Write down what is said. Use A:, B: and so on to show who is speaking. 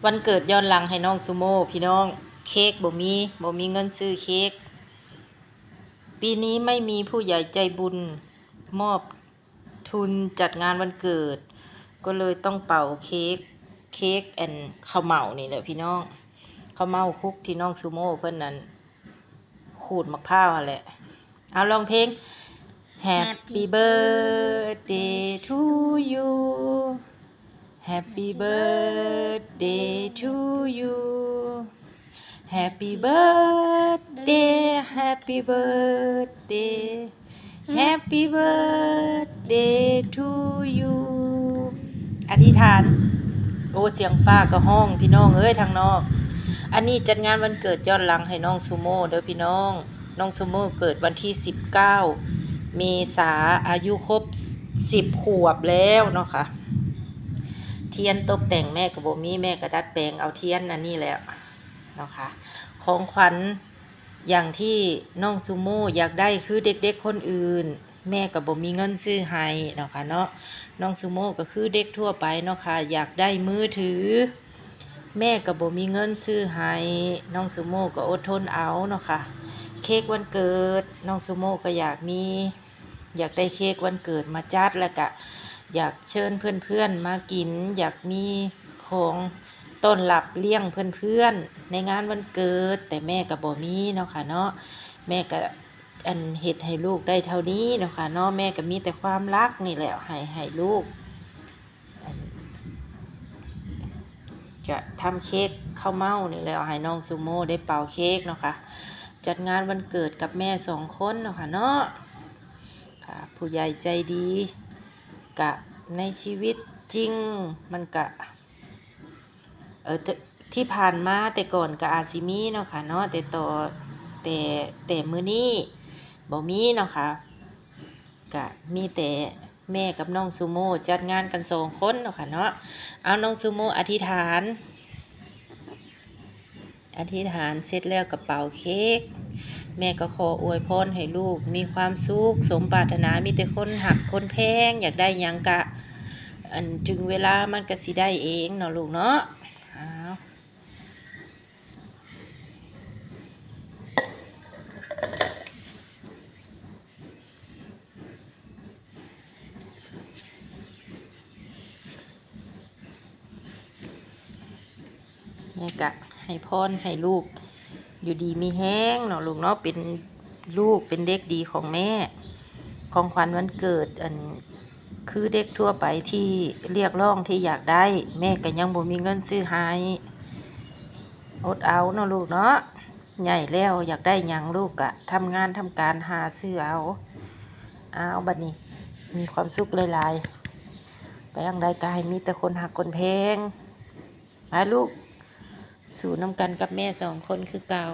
A: วันเกิดย้อนหลังให้น้องซูโม่พี่น้องเค้กบ่มีเงินซื้อเค้กปีนี้ไม่มีผู้ใหญ่ใจบุญมอบทุนจัดงานวันเกิดก็เลยต้องเป่าเค้กแอนข้าวเหมานี่แหละพี่น้องข้าวเหมาคุกที่น้องซูโม่เพิ่นนั้นขูดมะพร้าวแหละเอาลองเพลง Happy birthday to you Happy birthday to you Happy birthday Happy birthday Happy birthday to you อธิษฐานโอ้เสียงฟ้าก็ห้องพี่น้องเอ้ยทางนอกอันนี้จัดงานวันเกิดย้อนหลังให้น้องซูโม่เด้อพี่น้องซูโม่เกิดวันที่19เมษาอายุครบ10ขวบแล้วเนาะค่ะเทียนตกแต่งแม่ก็บ่มีแม่ก็ดัดแปลงเอาเทียนอันนี้แหละเนาะค่ะของขวัญอย่างที่น้องซูโม่อยากได้คือเด็กๆคนอื่นแม่ก็บ่มีเงินซื้อให้เนาะค่ะเนาะน้องซูโม่ก็คือเด็กทั่วไปเนาะค่ะอยากได้มือถือแม่ก็บ่มีเงินซื้อให้น้องซูโม่ก็อดทนเอาเนาะค่ะเค้กวันเกิดน้องซูโม่ก็อยากได้เค้กวันเกิดมาจัดแล้วก็อยากเชิญเพื่อนๆมากินอยากมีของต้อนรับเลี้ยงเพื่อนๆในงานวันเกิดแต่แม่ก็บ่มีเนาะค่ะเนาะแม่ก็เฮ็ดให้ลูกได้เท่านี้เนาะค่ะเนาะแม่ก็มีแต่ความรักนี่แหละให้ลูกจะทำเค้กข้าวเม่านี่แหละให้น้องซูโม่ได้เป่าเค้กเนาะค่ะจัดงานวันเกิดกับแม่2คนเนาะค่ะเนาะค่ะผู้ใหญ่ใจดีกะในชีวิตจริงมันกะที่ผ่านมาแต่ก่อนก็อาจสิมีเนาะค่ะเนาะแต่มื้อนี้บ่มีเนาะค่ะก็มีแต่แม่กับน้องซูโม่จัดงานกัน2คนเนาะค่ะเนาะเอาน้องซูโม่อธิษฐานเสร็จแล้วก็เป่าเค้กแม่ก็ขออวยพรให้ลูกมีความสุขสมปรารถนามีแต่คนหักคนแพงอยากได้หยังกะถึงเวลามันก็สิได้เองเนาะลูกเนาะแม่ก็ให้พรให้ลูกอยู่ดีมีแห้งเนาะลูกเนาะเป็นลูกเป็นเด็กดีของแม่ของขวัญวันเกิดคือเด็กทั่วไปที่เรียกร้องที่อยากได้แม่ก็ยังบ่มีเงินซื้อให้อดเอาเนาะลูกเนาะใหญ่แล้วอยากได้หยังลูกก็ทำงานทำการหาซื้อเอาบัดนี้มีความสุขหลายๆไปทางใดก็ให้มีแต่คนหักคนแพงไปลูกสู่น้ำกันกับแม่2คนคือเก่า